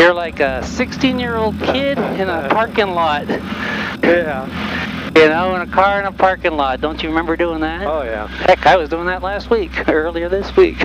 You're like a 16-year-old kid in a parking lot. Yeah. You know, in a car in a parking lot. Don't you remember doing that? Oh, yeah. Heck, I was doing that last week, earlier this week.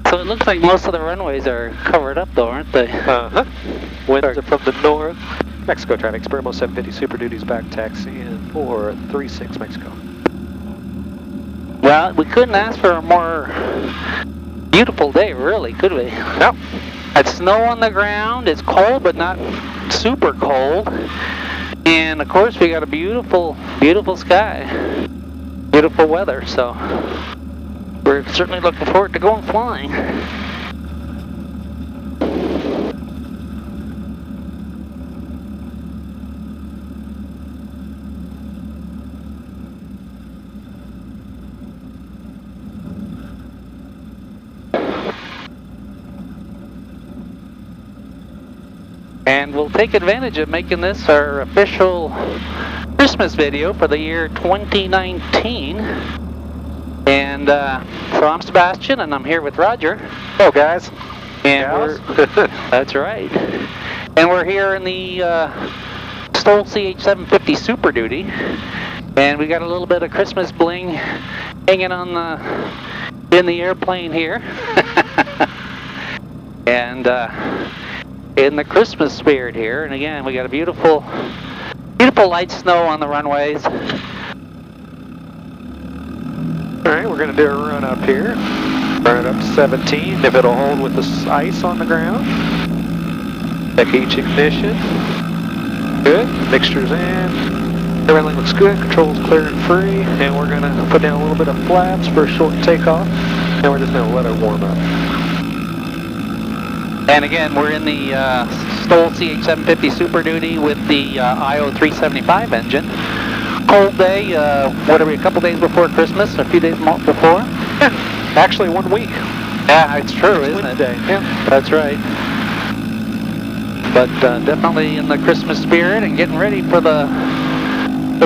So it looks like most of the runways are covered up, though, aren't they? Uh-huh. Winds are from the north. Mexico traffic, Spirmo 750 Super Duty's back taxi in 436 Mexico. Well, we couldn't ask for a more beautiful day, really, could we? No. It's snow on the ground. It's cold, but not super cold. And, of course, we got a beautiful, beautiful sky. Beautiful weather, so we're certainly looking forward to going flying. And we'll take advantage of making this our official Christmas video for the year 2019. And so I'm Sebastien, and I'm here with Roger. Hello, guys. And that's right. And we're here in the STOL CH 750 Super Duty. And we got a little bit of Christmas bling hanging on in the airplane here. And in the Christmas spirit here, and again, we got a beautiful, beautiful light snow on the runways. All right, we're going to do a run up here. Run up to 17, if it'll hold with the ice on the ground. Check each ignition. Good, mixture's in. Everything looks good, controls clear and free. And we're going to put down a little bit of flaps for a short takeoff. And we're just going to let it warm up. And again, we're in the STOL CH 750 Super Duty with the IO 375 engine. Cold day, what are we, a couple days before Christmas, a few days before? Yeah, actually 1 week. Yeah, it's true, isn't it? Day. Yeah. That's right. But definitely in the Christmas spirit and getting ready for the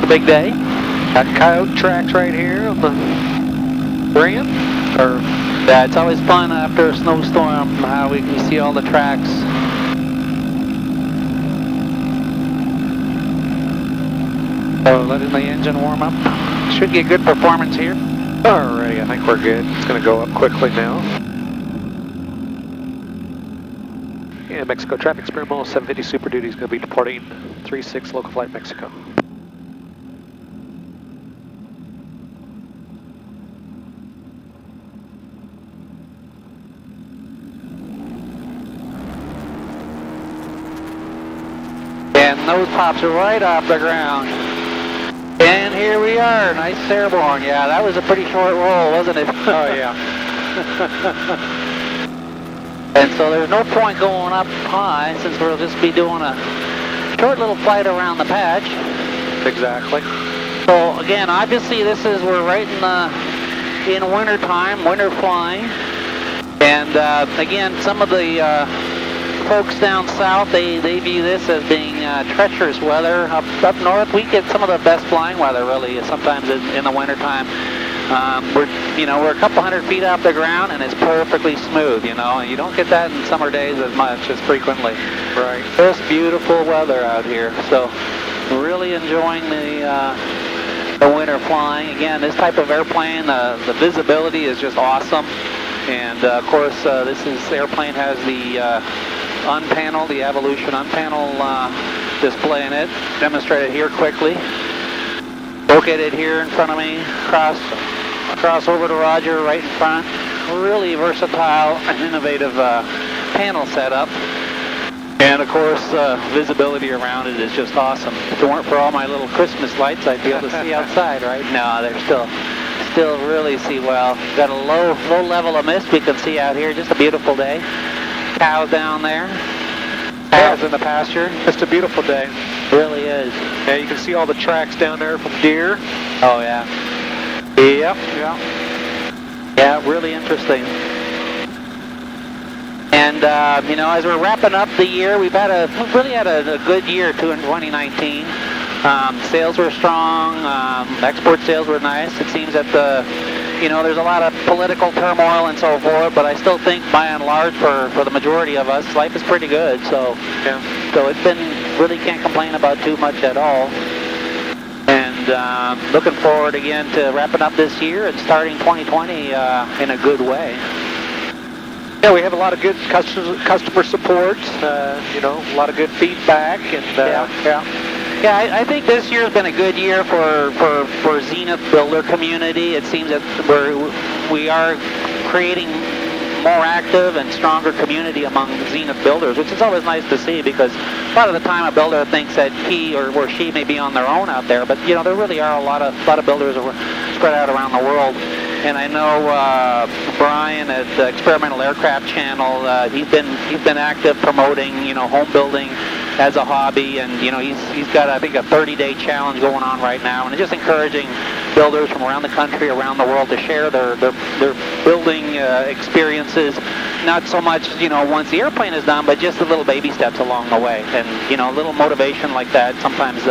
big day. Got coyote tracks right here on the ramp. Yeah, it's always fun after a snowstorm how we can see all the tracks. So letting the engine warm up. Should get good performance here. Alrighty, I think we're good. It's going to go up quickly now. Yeah, Mexico traffic, Spirmo 750 Super Duty is going to be departing 36 local flight Mexico. And nose pops right off the ground. And here we are, nice airborne. Yeah, that was a pretty short roll, wasn't it? Oh, yeah. And so there's no point going up high since we'll just be doing a short little flight around the patch. Exactly. So again, obviously we're right in winter time, winter flying. And again, some of the folks down south, they view this as being treacherous weather. Up north, we get some of the best flying weather, really, sometimes in the wintertime. We're a couple hundred feet off the ground, and it's perfectly smooth, and you don't get that in summer days as frequently. Right. Just beautiful weather out here. So really enjoying the winter flying. Again, this type of airplane, the visibility is just awesome. And of course, this airplane has the unpanel, the Evolution unpanel display in it, demonstrated here quickly. Located here in front of me, across over to Roger, right in front. Really versatile and innovative panel setup. And of course, visibility around it is just awesome. If it weren't for all my little Christmas lights, I'd be able to see outside, right? No, they're still really see well. Got a low level of mist we can see out here. Just a beautiful day. Cows down there. Cows in the pasture. Just a beautiful day. Really is. Yeah, you can see all the tracks down there from deer. Oh yeah. Yep. Yeah, really interesting. And as we're wrapping up the year, we've really had a good year too in 2019. Sales were strong. Export sales were nice. It seems that You know, there's a lot of political turmoil and so forth, but I still think by and large for the majority of us, life is pretty good. So, yeah. So it's been, really can't complain about too much at all. And looking forward again to wrapping up this year and starting 2020 in a good way. Yeah, we have a lot of good customer support, you know, a lot of good feedback. And, Yeah, I think this year's been a good year for Zenith builder community. It seems that we are creating more active and stronger community among Zenith builders, which is always nice to see, because a lot of the time a builder thinks that he or she may be on their own out there, but you know, there really are a lot of builders spread out around the world. And I know Brian at the Experimental Aircraft Channel, he's been active promoting, you know, home building as a hobby, and you know, he's got, I think, a 30-day challenge going on right now, and it's just encouraging builders from around the country, around the world, to share their building experiences. Not so much, you know, once the airplane is done, but just the little baby steps along the way. And you know, a little motivation like that sometimes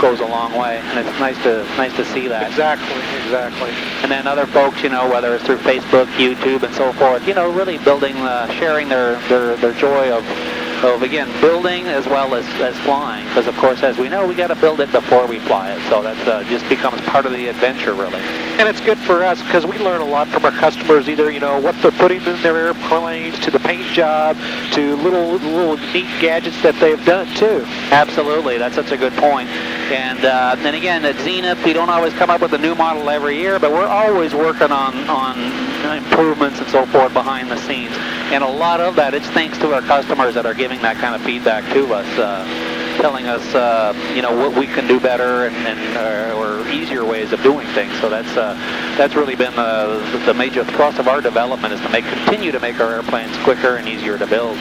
goes a long way, and it's nice to see that. Exactly. And then other folks, you know, whether it's through Facebook, YouTube, and so forth, you know, really building, sharing their joy of again, building as well as flying, because of course, as we know, we got to build it before we fly it, so that just becomes part of the adventure, really. And it's good for us because we learn a lot from our customers, either, you know, what they're putting in their airplanes, to the paint job, to little neat gadgets that they've done too. Absolutely, that's such a good point. And then again, at Zenith, we don't always come up with a new model every year, but we're always working on improvements and so forth behind the scenes. And a lot of that, it's thanks to our customers that are giving that kind of feedback to us, telling us, you know, what we can do better or easier ways of doing things. So that's really been the major thrust of our development, is to continue to make our airplanes quicker and easier to build.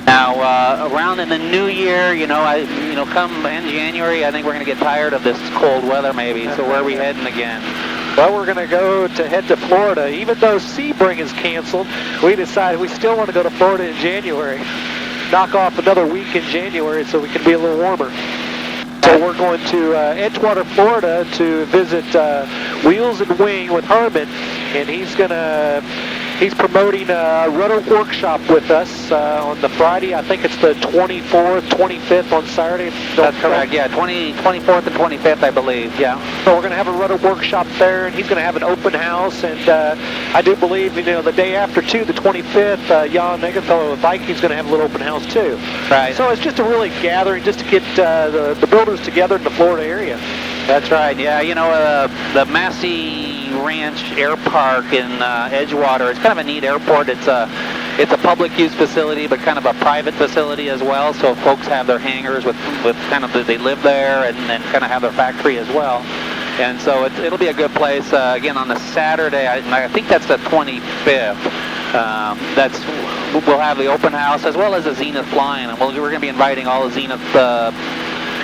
Now, around in the new year, you know, come in January, I think we're going to get tired of this cold weather, maybe. So where are we heading again? Well, we're going to head to Florida. Even though Sebring is canceled, we decided we still want to go to Florida in January. Knock off another week in January so we can be a little warmer. So we're going to Edgewater, Florida to visit Wheels and Wing with Herman, and he's promoting a rudder workshop with us on the Friday. I think it's the 24th, 25th on Saturday. That's correct, yeah, 24th and 25th, I believe, yeah. So we're going to have a rudder workshop there, and he's going to have an open house, and I do believe, you know, the day after, too, the 25th, Jan Eggenfellow of Viking's going to have a little open house, too. Right. So it's just a really gathering just to get the builders together in the Florida area. That's right, yeah, you know, the Massey Ranch Air Park in Edgewater, it's kind of a neat airport. It's a public use facility, but kind of a private facility as well, so folks have their hangars with kind of, they live there and kind of have their factory as well. And so it'll be a good place. Again, on the Saturday, I think that's the 25th. We'll have the open house as well as the Zenith flying, and we're going to be inviting all the Zenith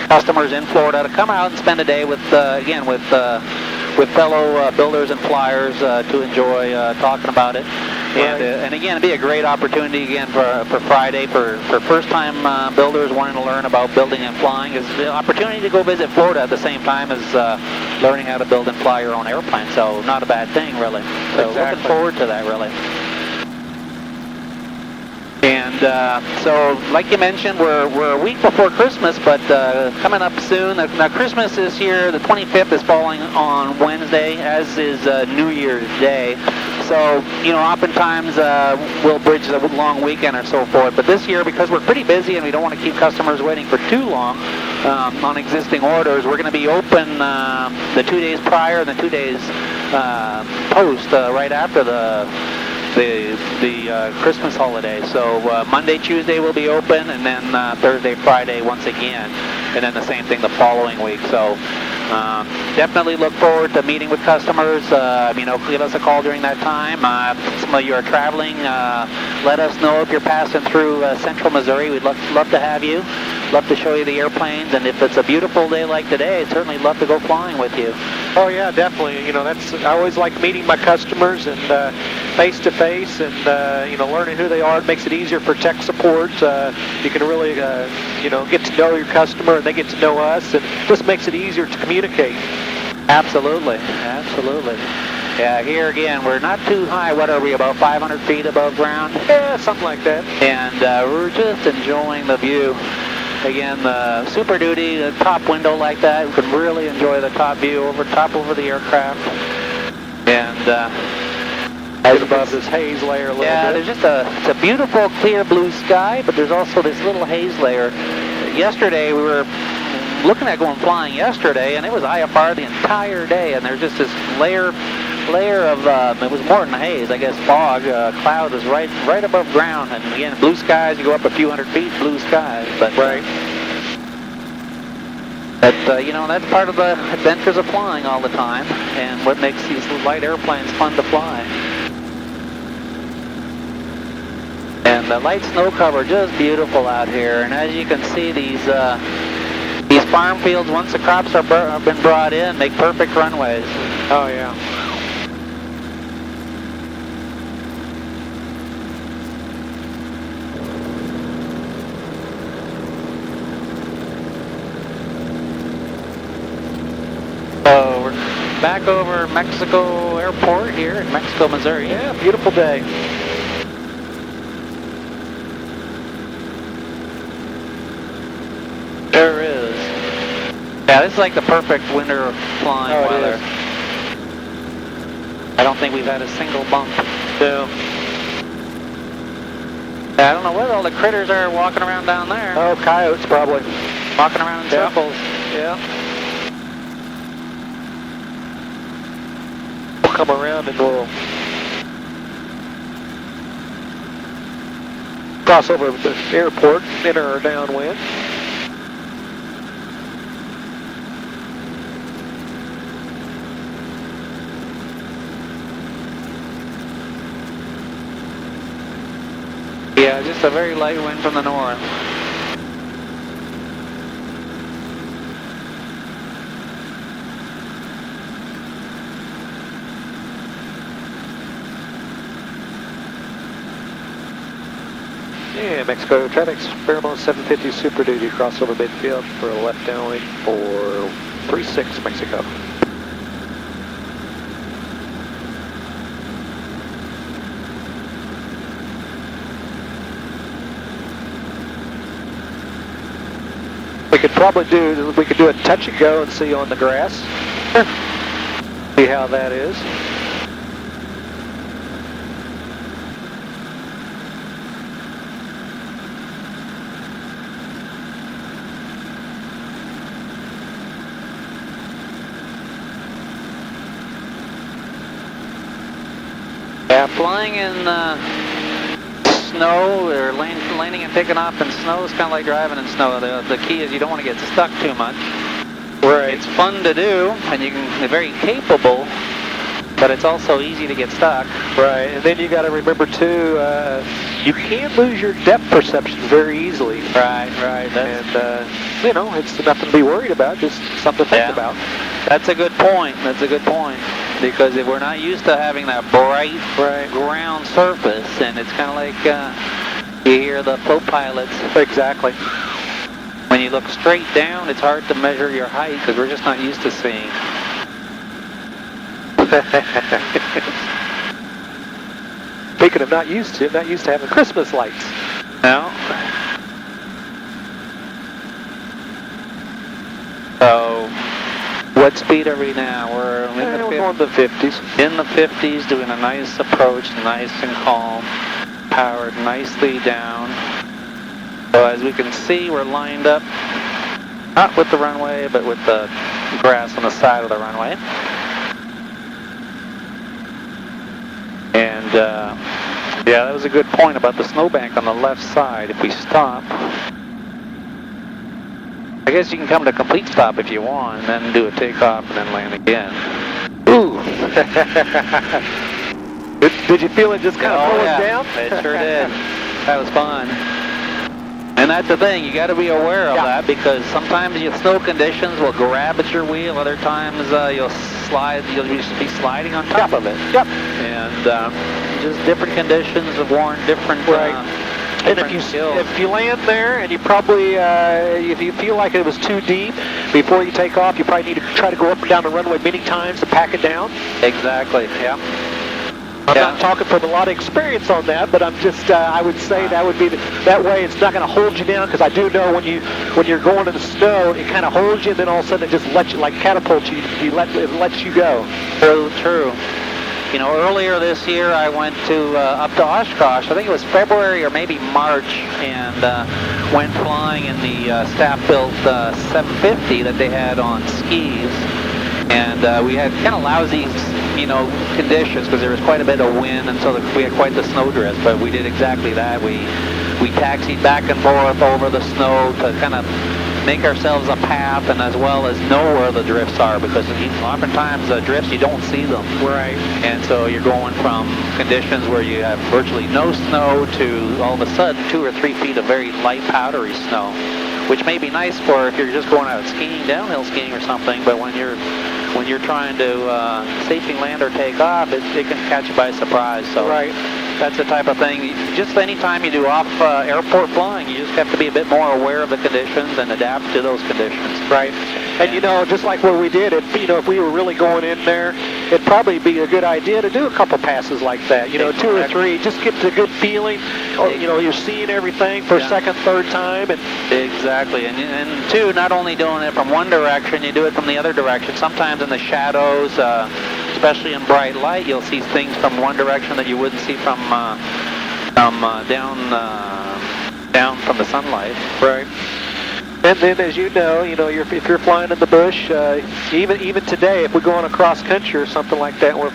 customers in Florida to come out and spend a day with fellow builders and flyers to enjoy talking about it. Right. And again, it'd be a great opportunity again for Friday for first-time builders wanting to learn about building and flying, is the opportunity to go visit Florida at the same time as learning how to build and fly your own airplane. So not a bad thing, really. So exactly. Looking forward to that, really. And so, like you mentioned, we're a week before Christmas, but coming up soon. Now, Christmas this year, the 25th, is falling on Wednesday, as is New Year's Day. So, you know, oftentimes we'll bridge the long weekend or so forth. But this year, because we're pretty busy and we don't want to keep customers waiting for too long on existing orders, we're going to be open the 2 days prior and the 2 days post, right after the Christmas holiday. So Monday, Tuesday will be open, and then Thursday, Friday once again, and then the same thing the following week. So definitely look forward to meeting with customers. You know, give us a call during that time. Some of you are traveling. Let us know if you're passing through Central Missouri. We'd love to have you. Love to show you the airplanes, and if it's a beautiful day like today, I'd certainly love to go flying with you. Oh yeah, definitely. You know, I always like meeting my customers and face to face, and you know, learning who they are. It makes it easier for tech support. You can really you know, get to know your customer, and they get to know us, and just makes it easier to communicate. Absolutely, absolutely. Yeah, here again, we're not too high. What are we, about 500 feet above ground? Yeah, something like that. And we're just enjoying the view. Again, the Super Duty, the top window like that, you can really enjoy the top view over the aircraft. And as above this haze layer a little bit. Yeah, there's just it's a beautiful clear blue sky, but there's also this little haze layer. Yesterday, we were looking at going flying yesterday, and it was IFR the entire day, and there's just this layer of, it was more than haze, I guess, fog, cloud was right above ground, and again, blue skies, you go up a few hundred feet, blue skies, but right. You know, that's part of the adventures of flying all the time, and what makes these light airplanes fun to fly. And the light snow cover, just beautiful out here, and as you can see, these farm fields, once the crops have been brought in, make perfect runways. Oh, yeah. So we're back over Mexico Airport here in Mexico, Missouri. Yeah, beautiful day. There is. Yeah, this is like the perfect winter flying weather. I don't think we've had a single bump. No. I don't know what all the critters are walking around down there. Oh, coyotes probably. Walking around in circles. Yeah. We'll come around and we'll cross over the airport, enter or downwind. Yeah, just a very light wind from the north. Yeah, Mexico traffic's Fairmont 750 Super Duty crossover midfield for a left downwind for 36 Mexico. We could do a touch and go and see on the grass. See how that is. Yeah, flying in snow or landing and taking off in snow is kind of like driving in snow. The key is you don't want to get stuck too much. Right. It's fun to do, and you're very capable, but it's also easy to get stuck. Right, and then you got to remember too, you can't lose your depth perception very easily. Right. And you know, it's nothing to be worried about, just something to think about. That's a good point. Because if we're not used to having that bright ground surface, and it's kind of like you hear the float pilots. Exactly. When you look straight down, it's hard to measure your height because we're just not used to seeing. Speaking of not used to having Christmas lights. No. So, what speed are we now? We're in the 50s. In the 50s, doing a nice approach, nice and calm, powered nicely down. So as we can see, we're lined up, not with the runway, but with the grass on the side of the runway. And yeah, that was a good point about the snowbank on the left side. If we stop, I guess you can come to a complete stop if you want, and then do a takeoff and then land again. Ooh! Did you feel it just kind of pull us down? It sure did. That was fun. And that's the thing, you got to be aware of that, because sometimes your snow conditions will grab at your wheel, other times you'll be sliding on top of it. Yep. And just different conditions have warrant different And if you land there, and you probably, if you feel like it was too deep, before you take off, you probably need to try to go up and down the runway many times to pack it down. Exactly, yeah. I'm not talking from a lot of experience on that, but I'm just, I would say that would be, that way it's not going to hold you down, because I do know when you're going in the snow, it kind of holds you, and then all of a sudden it just lets you, like catapults you, it lets you go. True. You know, earlier this year I went to up to Oshkosh. I think it was February or maybe March, and went flying in the staff-built 750 that they had on skis. And we had kind of lousy, you know, conditions because there was quite a bit of wind, and so we had quite the snowdrift. But we did exactly that. We taxied back and forth over the snow to kind of make ourselves a path, and as well as know where the drifts are, because oftentimes the drifts, you don't see them. Right. And so you're going from conditions where you have virtually no snow to all of a sudden 2 or 3 feet of very light powdery snow, which may be nice for if you're just going out skiing, downhill skiing or something, but when you're trying to safely land or take off, it can catch you by surprise. So right. That's the type of thing. Just any time you do off airport flying, you just have to be a bit more aware of the conditions and adapt to those conditions. Right. And you know, just like what we did, if we were really going in there, it'd probably be a good idea to do a couple passes like that. You know, 2 or 3, just get the good feeling. Or, you know, you're seeing everything for a second, third time. And exactly. And 2, not only doing it from one direction, you do it from the other direction. Sometimes in the shadows, especially in bright light, you'll see things from one direction that you wouldn't see from down from the sunlight. Right. And then, as you know, if you're flying in the bush, even today, if we go on a cross country or something like that, we're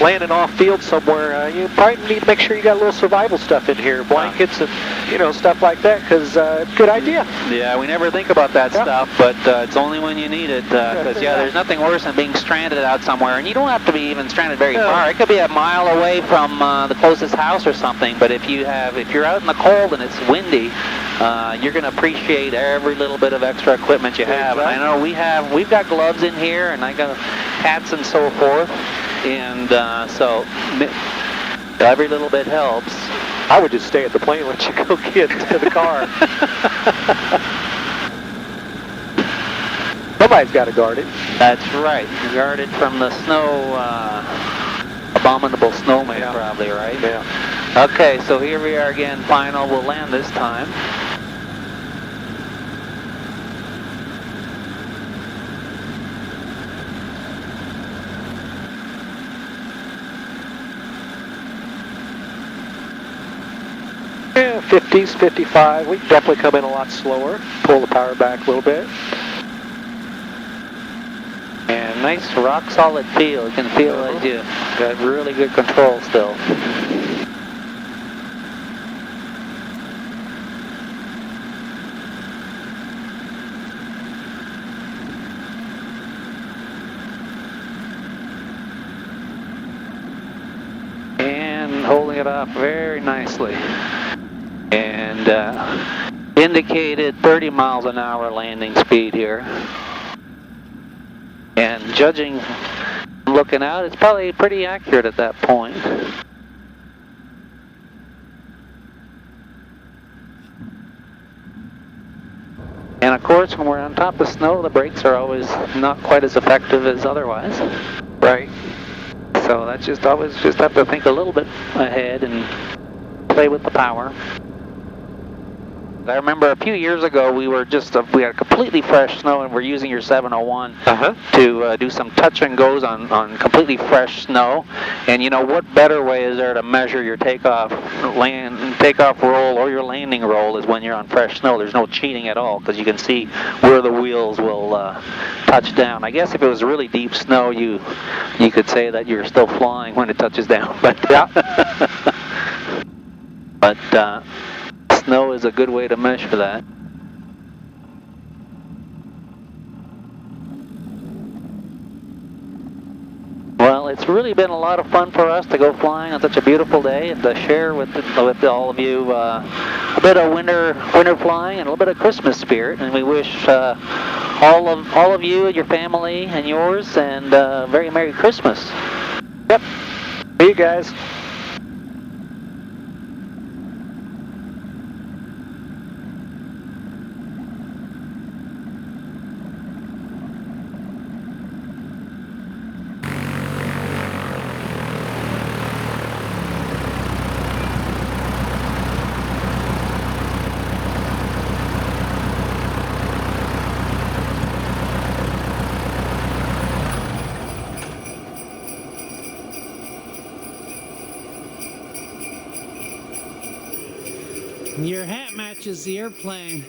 landing off field somewhere, you probably need to make sure you got a little survival stuff in here, blankets and stuff like that, because good idea. Yeah, we never think about that stuff, but it's only when you need it. Because there's nothing worse than being stranded out somewhere, and you don't have to be even stranded very far. It could be a mile away from the closest house or something. But if you're out in the cold and it's windy, you're going to appreciate every little bit of extra equipment you have. And I know we've got gloves in here, and I got hats and so forth, and so every little bit helps. I would just stay at the plane and let you go get to the car. Somebody's got to guard it. That's right. Guard it from the snow, abominable snowman, probably, right? Yeah. Okay, so here we are again, final. We'll land this time. Yeah, 50s, 55. We can definitely come in a lot slower. Pull the power back a little bit. And nice rock solid feel. You can feel that you got really good control still. And holding it off very nicely. And indicated 30 miles an hour landing speed here. And judging, looking out, it's probably pretty accurate at that point. And of course, when we're on top of snow, the brakes are always not quite as effective as otherwise. Right. So that's just always have to think a little bit ahead and play with the power. I remember a few years ago we had completely fresh snow, and we're using your 701 to do some touch and goes on completely fresh snow. And you know, what better way is there to measure your takeoff roll or your landing roll is when you're on fresh snow. There's no cheating at all because you can see where the wheels will touch down. I guess if it was really deep snow, you could say that you're still flying when it touches down. But but snow is a good way to measure that. Well, it's really been a lot of fun for us to go flying on such a beautiful day and to share with all of you a bit of winter flying and a little bit of Christmas spirit. And we wish all of you and your family and yours and very Merry Christmas. Yep. See you guys. Your hat matches the airplane.